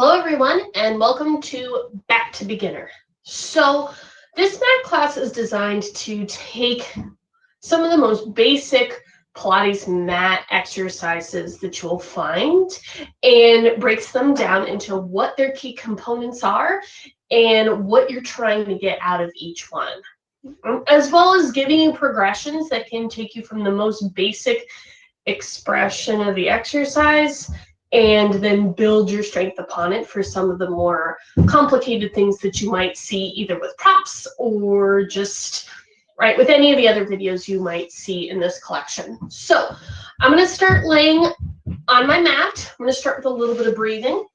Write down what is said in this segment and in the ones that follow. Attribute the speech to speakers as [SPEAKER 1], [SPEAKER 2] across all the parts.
[SPEAKER 1] Hello everyone and welcome to Back to Beginner. So this math class is designed to take some of the most basic Pilates mat exercises that you'll find and breaks them down into what their key components are and what you're trying to get out of each one, as well as giving you progressions that can take you from the most basic expression of the exercise and then build your strength upon it for some of the more complicated things that you might see either with props or just with any of the other videos you might see in this collection. So I'm going to start laying on my mat. I'm going to start with a little bit of breathing.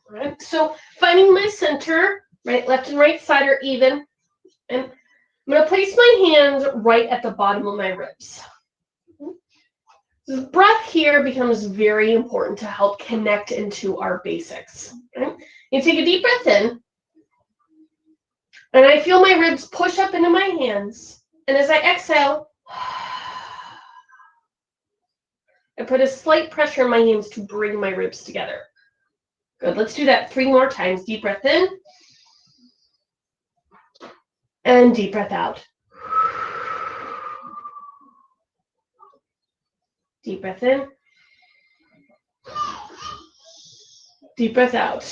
[SPEAKER 1] All right, so finding my center, left and right side are even, and I'm going to place my hands right at the bottom of my ribs. The breath here becomes very important to help connect into our basics. Right? You take a deep breath in, and I feel my ribs push up into my hands. And as I exhale, I put a slight pressure on my hands to bring my ribs together. Good. Let's do that 3 more times. Deep breath in, and deep breath out. Deep breath in. Deep breath out.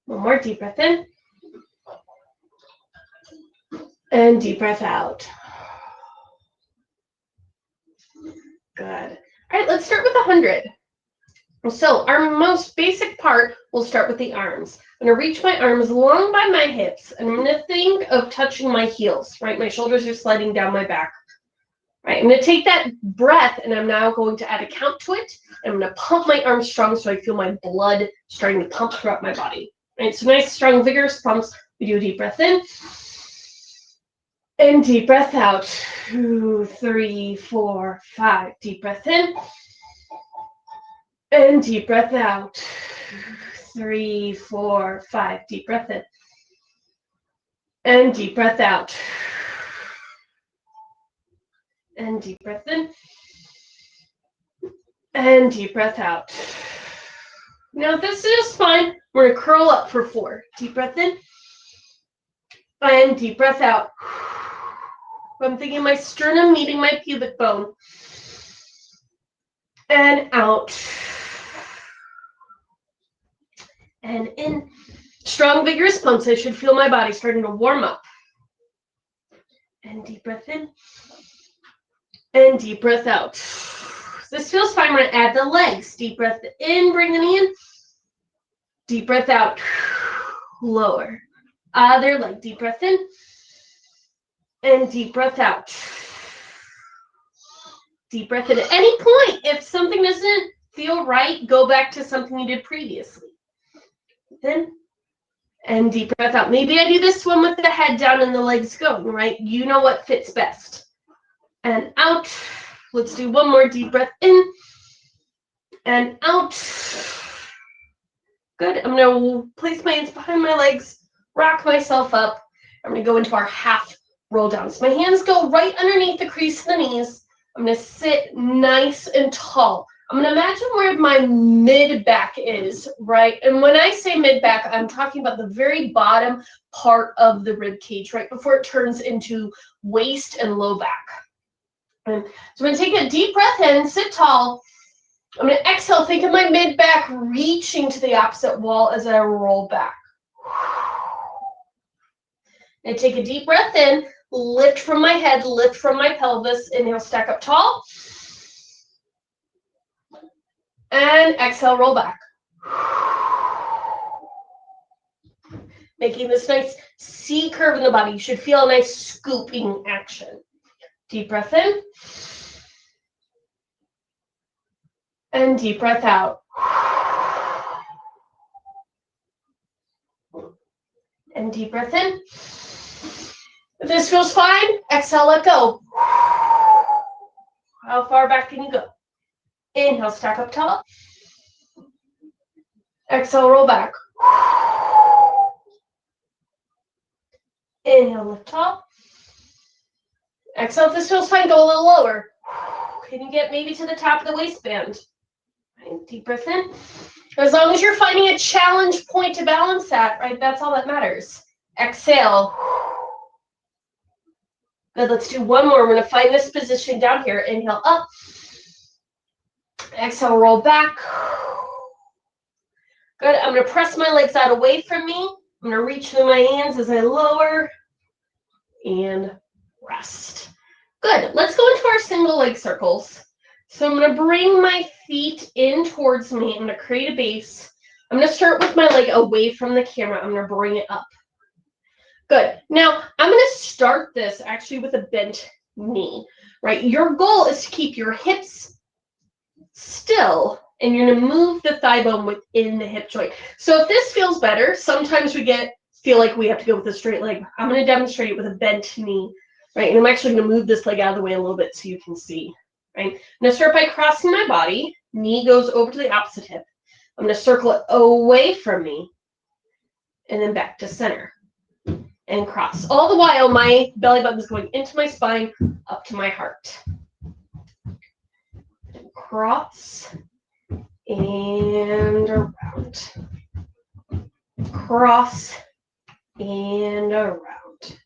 [SPEAKER 1] One more deep breath in. And deep breath out. Good. All right, let's start with 100. So our most basic part, we'll start with the arms. I'm going to reach my arms along by my hips, and I'm going to think of touching my heels, My shoulders are sliding down my back. I'm going to take that breath, and I'm now going to add a count to it. I'm going to pump my arms strong so I feel my blood starting to pump throughout my body. So nice, strong, vigorous pumps. We do a deep breath in, and deep breath out. 2, 3, 4, 5. Deep breath in, and deep breath out. 3, 4, 5. Deep breath in, and deep breath out. And deep breath in, and deep breath out. Now, if this is fine, we're going to curl up for 4. Deep breath in, and deep breath out. I'm thinking my sternum meeting my pubic bone. And out. And in. Strong, vigorous pumps. I should feel my body starting to warm up. And deep breath in. And deep breath out. This feels fine. We're going to add the legs. Deep breath in, bring the knee in. Deep breath out. Lower. Other leg. Deep breath in. And deep breath out. Deep breath in. At any point, if something doesn't feel right, go back to something you did previously. In. And deep breath out. Maybe I do this one with the head down and the legs going, You know what fits best. And out. Let's do one more deep breath in. And out. Good. I'm going to place my hands behind my legs, rock myself up. I'm going to go into our half roll down. So my hands go right underneath the crease of the knees. I'm going to sit nice and tall. I'm going to imagine where my mid-back is, And when I say mid-back, I'm talking about the very bottom part of the rib cage, before it turns into waist and low back. And so I'm going to take a deep breath in, sit tall. I'm going to exhale, think of my mid-back reaching to the opposite wall as I roll back. And take a deep breath in, lift from my head, lift from my pelvis. Inhale, stack up tall. And exhale, roll back. Making this nice C curve in the body. You should feel a nice scooping action. Deep breath in. And deep breath out. And deep breath in. If this feels fine, exhale, let go. How far back can you go? Inhale, stack up tall. Exhale, roll back. Inhale, lift tall. Exhale, if this feels fine, go a little lower. Can you get maybe to the top of the waistband? Right, deep breath in. As long as you're finding a challenge point to balance at, right, that's all that matters. Exhale. Good, let's do one more. We're going to find this position down here. Inhale up. Exhale, roll back. Good, I'm going to press my legs out away from me. I'm going to reach through my hands as I lower and rest. Good, let's go into our single leg circles. So I'm going to bring my feet in towards me. I'm going to create a base. I'm going to start with my leg away from the camera. I'm going to bring it up. Good. Now, I'm going to start this actually with a bent knee, right? Your goal is to keep your hips still, and you're going to move the thigh bone within the hip joint. So if this feels better, sometimes we feel like we have to go with a straight leg. I'm going to demonstrate it with a bent knee, right? And I'm actually going to move this leg out of the way a little bit so you can see, right? I'm going to start by crossing my body. Knee goes over to the opposite hip. I'm going to circle it away from me and then back to center. And cross. All the while, my belly button is going into my spine, up to my heart. Cross and around. Cross and around.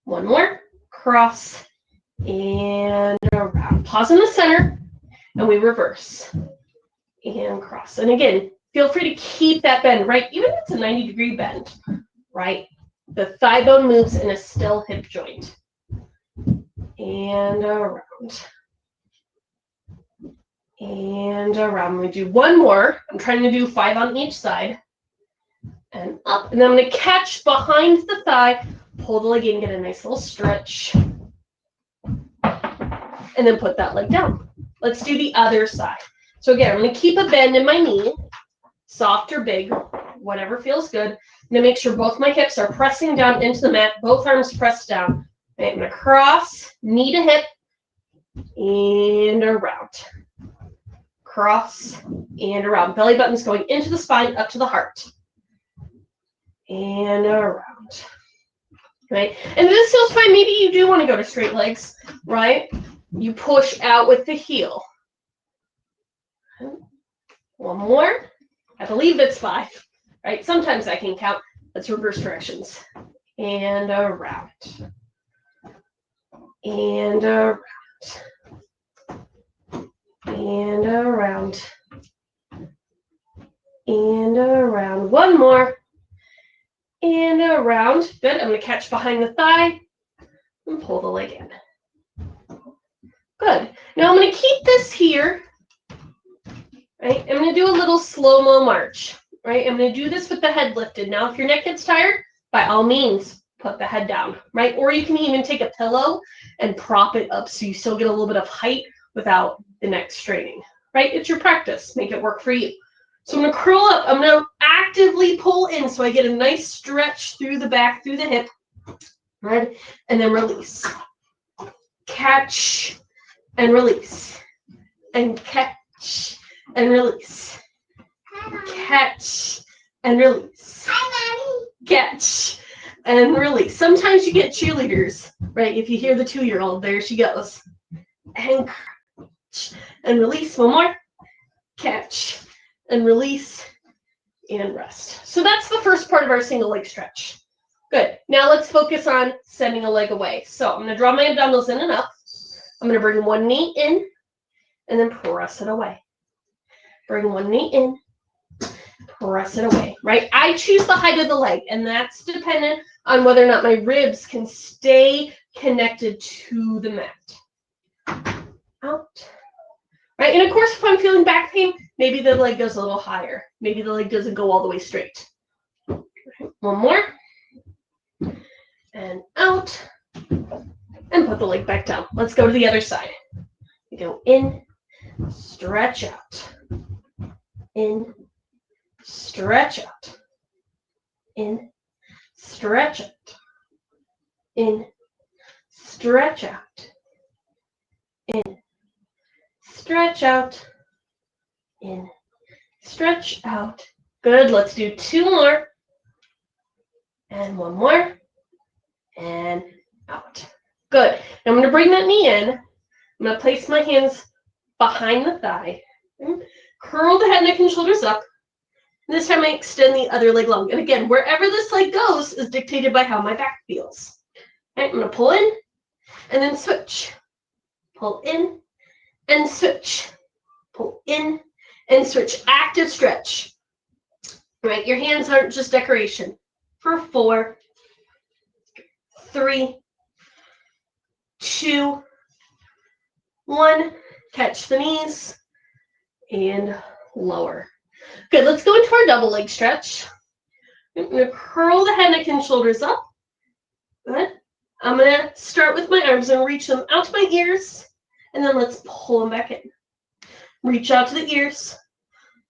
[SPEAKER 1] One more. Cross and around. Pause in the center, and we reverse. And cross. And again, feel free to keep that bend, right? Even if it's a 90-degree bend, right? The thigh bone moves in a still hip joint. And around. And around. We do one more. I'm trying to do 5 on each side. And up. And then I'm going to catch behind the thigh, pull the leg in, get a nice little stretch. And then put that leg down. Let's do the other side. So again, I'm going to keep a bend in my knee, soft or big, whatever feels good. I'm going to make sure both my hips are pressing down into the mat, both arms pressed down. Okay, I'm going to cross, knee to hip, and around. Cross and around. Belly button's going into the spine, up to the heart. And around. Right? And this feels fine. Maybe you do want to go to straight legs, right? You push out with the heel. One more. I believe it's 5. Right? Sometimes I can count. Let's reverse directions. And around. And around. And around. And around. One more. And around. Good. I'm going to catch behind the thigh and pull the leg in. Good. Now I'm going to keep this here. Right? I'm going to do a little slow-mo march. Right? I'm going to do this with the head lifted. Now, if your neck gets tired, by all means, put the head down. Right? Or you can even take a pillow and prop it up so you still get a little bit of height without the neck straining. Right? It's your practice. Make it work for you. So I'm going to curl up. I'm going to actively pull in so I get a nice stretch through the back, through the hip. Right? And then release. Catch and release. And catch and release. Catch and release. Catch and release. Sometimes you get cheerleaders, right? If you hear the 2-year-old, there she goes. And catch and release. One more. Catch and release and rest. So that's the first part of our single leg stretch. Good. Now let's focus on sending a leg away. So I'm going to draw my abdominals in and up. I'm going to bring one knee in and then press it away. Bring one knee in, press it away, right? I choose the height of the leg, and that's dependent on whether or not my ribs can stay connected to the mat. Out. Right? And of course, if I'm feeling back pain, maybe the leg goes a little higher. Maybe the leg doesn't go all the way straight. One more. And out. And put the leg back down. Let's go to the other side. We go in, stretch out. In, stretch out. In, stretch out. In, stretch out. In, stretch out. In, stretch out. Good. Let's do 2 more. And 1 more. And out. Good. Now I'm going to bring that knee in. I'm going to place my hands behind the thigh. Curl the head, neck, and shoulders up. And this time I extend the other leg long. And again, wherever this leg goes is dictated by how my back feels. All right, I'm going to pull in and then switch. Pull in and switch. Pull in and switch. Active stretch. All right, your hands aren't just decoration. For 4, 3, 2, 1. Catch the knees and lower. Good, let's go into our double leg stretch. I'm going to curl the head, neck, and shoulders up. Good. I'm going to start with my arms and reach them out to my ears, and then let's pull them back in. Reach out to the ears,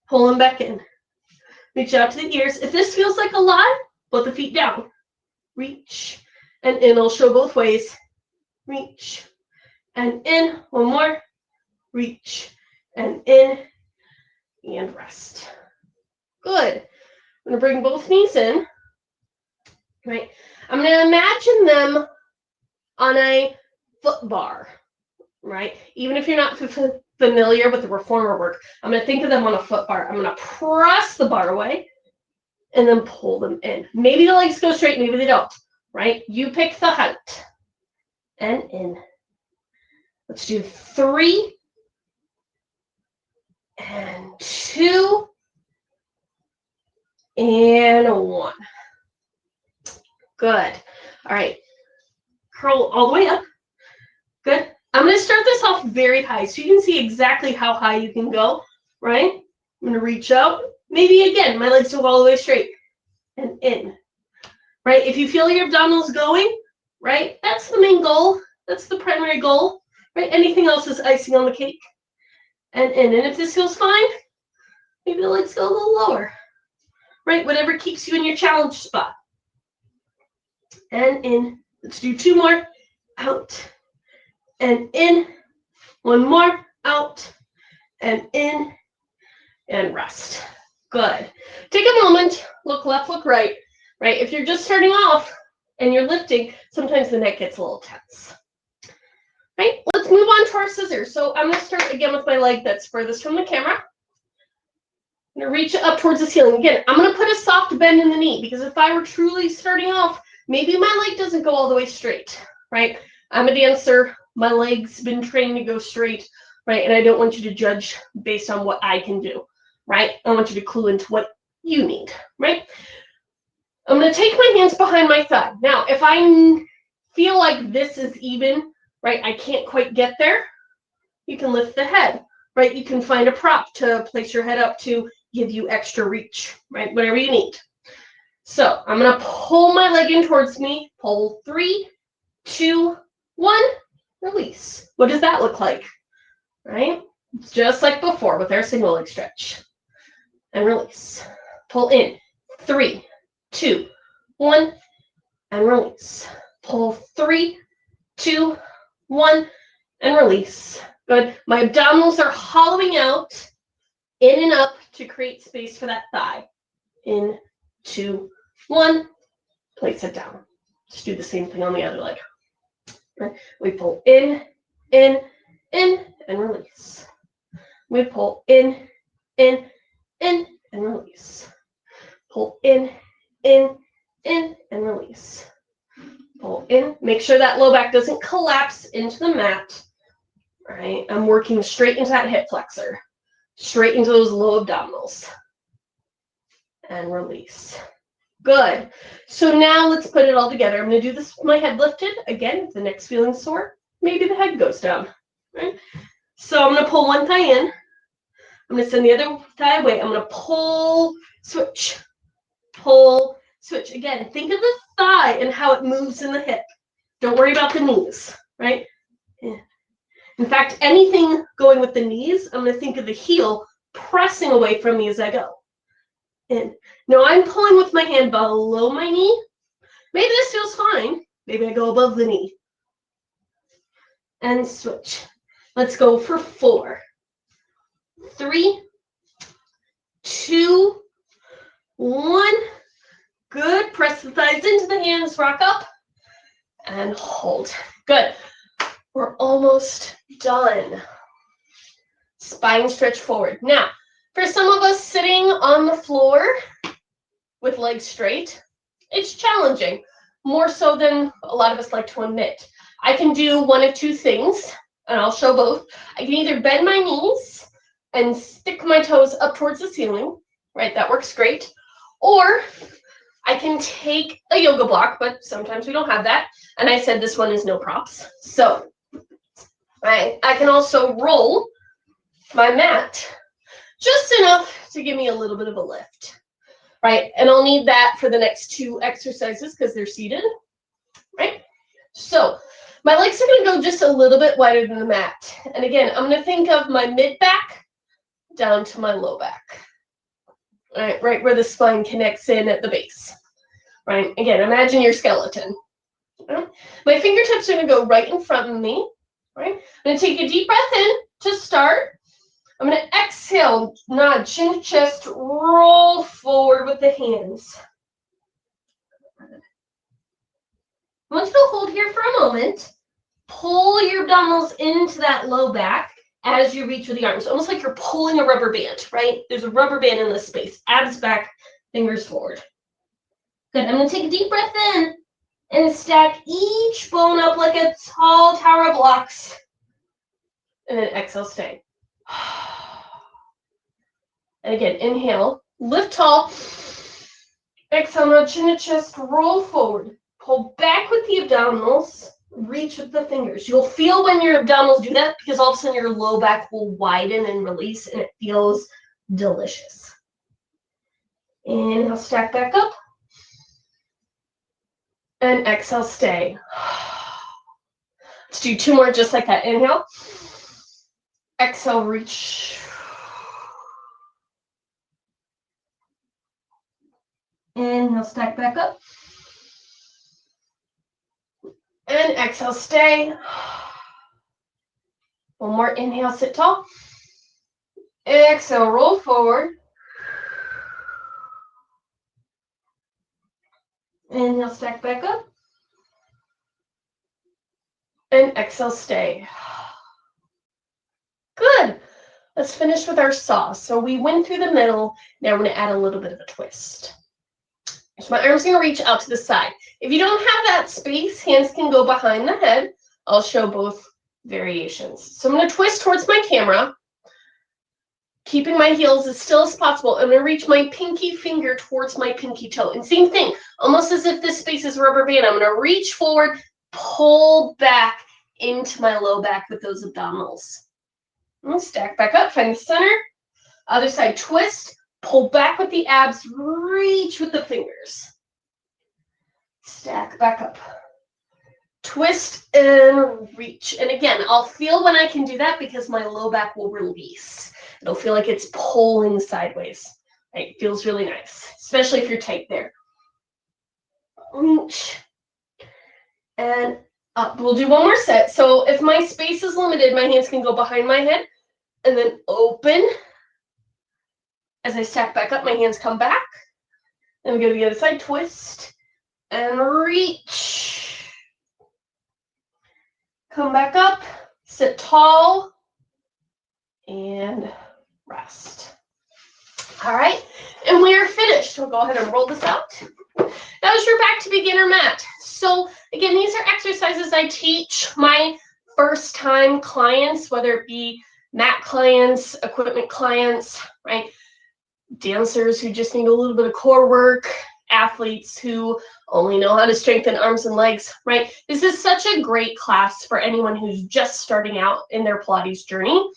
[SPEAKER 1] pull them back in. Reach out to the ears. If this feels like a lot, put the feet down. Reach and in. I'll show both ways. Reach and in. One more. Reach and in. And rest. Good. I'm going to bring both knees in. Right. I'm going to imagine them on a foot bar. Right. Even if you're not familiar with the reformer work, I'm going to think of them on a foot bar. I'm going to press the bar away and then pull them in. Maybe the legs go straight, maybe they don't. Right. You pick the height. And in. Let's do 3. And 2, and 1. Good. All right. Curl all the way up. Good. I'm going to start this off very high so you can see exactly how high you can go, right? I'm going to reach out. Maybe again, my legs don't go all the way straight. And in. Right? If you feel your abdominals going, right? That's the main goal. That's the primary goal. Right? Anything else is icing on the cake. And in. And if this feels fine, maybe the legs go a little lower. Right? Whatever keeps you in your challenge spot. And in. Let's do 2 more. Out. And in. 1 more. Out. And in. And rest. Good. Take a moment. Look left, look right. Right? If you're just starting off and you're lifting, sometimes the neck gets a little tense. Right, let's move on to our scissors. So I'm going to start again with my leg that's furthest from the camera. I'm going to reach up towards the ceiling. Again, I'm going to put a soft bend in the knee because if I were truly starting off, maybe my leg doesn't go all the way straight, right? I'm a dancer. My leg's been trained to go straight, right? And I don't want you to judge based on what I can do, right? I want you to clue into what you need, right? I'm going to take my hands behind my thigh. Now, if I feel like this is even, right, I can't quite get there, you can lift the head, right? You can find a prop to place your head up to give you extra reach, right? Whatever you need. So I'm going to pull my leg in towards me. Pull 3, 2, 1, release. What does that look like, right? It's just like before with our single leg stretch. And release. Pull in. 3, 2, 1, and release. Pull 3, 2, 1, and release. Good. My abdominals are hollowing out, in and up to create space for that thigh. In, 2, 1, place it down. Just do the same thing on the other leg. We pull in, and release. We pull in, and release. Pull in, and release. Pull in. Make sure that low back doesn't collapse into the mat. All right. I'm working straight into that hip flexor. Straight into those low abdominals. And release. Good. So now let's put it all together. I'm going to do this with my head lifted. Again, if the neck's feeling sore, maybe the head goes down. Right? So I'm going to pull one thigh in. I'm going to send the other thigh away. I'm going to pull, switch. Pull, switch. Again, think of the thigh and how it moves in the hip. Don't worry about the knees, right? In fact, anything going with the knees, I'm going to think of the heel pressing away from me as I go. In. Now I'm pulling with my hand below my knee. Maybe this feels fine. Maybe I go above the knee. And switch. Let's go for 4, 3, 2, 1. Good. Press the thighs into the hands. Rock up. And hold. Good. We're almost done. Spine stretch forward. Now, for some of us sitting on the floor with legs straight, it's challenging, more so than a lot of us like to admit. I can do one of two things, and I'll show both. I can either bend my knees and stick my toes up towards the ceiling, right? That works great. Or I can take a yoga block, but sometimes we don't have that. And I said this one is no props. So I can also roll my mat just enough to give me a little bit of a lift, right? And I'll need that for the next two exercises because they're seated, right? So my legs are going to go just a little bit wider than the mat. And again, I'm going to think of my mid back down to my low back, right where the spine connects in at the base, right? Again, imagine your skeleton. Right? My fingertips are going to go right in front of me, right? I'm going to take a deep breath in to start. I'm going to exhale, nod, chin to chest, roll forward with the hands. I want you to hold here for a moment. Pull your abdominals into that low back as you reach with the arms, almost like you're pulling a rubber band, right? There's a rubber band in this space. Abs back, fingers forward. Good. I'm going to take a deep breath in and stack each bone up like a tall tower of blocks. And then exhale, stay. And again, inhale, lift tall. Exhale, nod, chin to chest, roll forward. Pull back with the abdominals, reach with the fingers. You'll feel when your abdominals do that because all of a sudden your low back will widen and release, and it feels delicious. Inhale, stack back up. And exhale, stay. Let's do two more just like that. Inhale. Exhale, reach. Inhale, stack back up. And exhale, stay. One more inhale, sit tall. Exhale, roll forward. Inhale, stack back up. And exhale, stay. Good. Let's finish with our saw. So we went through the middle. Now we're going to add a little bit of a twist. So my arm's going to reach out to the side. If you don't have that space, hands can go behind the head. I'll show both variations. So I'm going to twist towards my camera, keeping my heels as still as possible. I'm going to reach my pinky finger towards my pinky toe. And same thing, almost as if this space is a rubber band. I'm going to reach forward, pull back into my low back with those abdominals. And stack back up, find the center. Other side, twist. Pull back with the abs, reach with the fingers. Stack back up. Twist and reach. And again, I'll feel when I can do that because my low back will release. It'll feel like it's pulling sideways. Right? It feels really nice, especially if you're tight there. Reach. And up. We'll do one more set. So if my space is limited, my hands can go behind my head and then open. As I stack back up, my hands come back. Then we go to the other side, twist and reach. Come back up, sit tall, and rest. All right, and we are finished. We'll go ahead and roll this out. That was your back to beginner mat. So again, these are exercises I teach my first time clients, whether it be mat clients, equipment clients, right? Dancers who just need a little bit of core work, athletes who only know how to strengthen arms and legs, right? This is such a great class for anyone who's just starting out in their Pilates journey.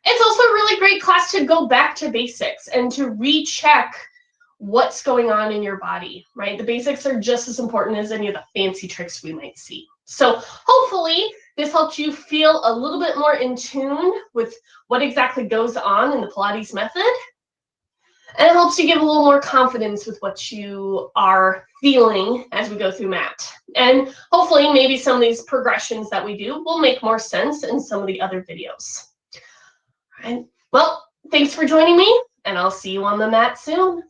[SPEAKER 1] It's also a really great class to go back to basics and to recheck what's going on in your body, right? The basics are just as important as any of the fancy tricks we might see. So hopefully this helps you feel a little bit more in tune with what exactly goes on in the Pilates method. And it helps you get a little more confidence with what you are feeling as we go through mat. And hopefully maybe some of these progressions that we do will make more sense in some of the other videos. All right. Well, thanks for joining me, and I'll see you on the mat soon.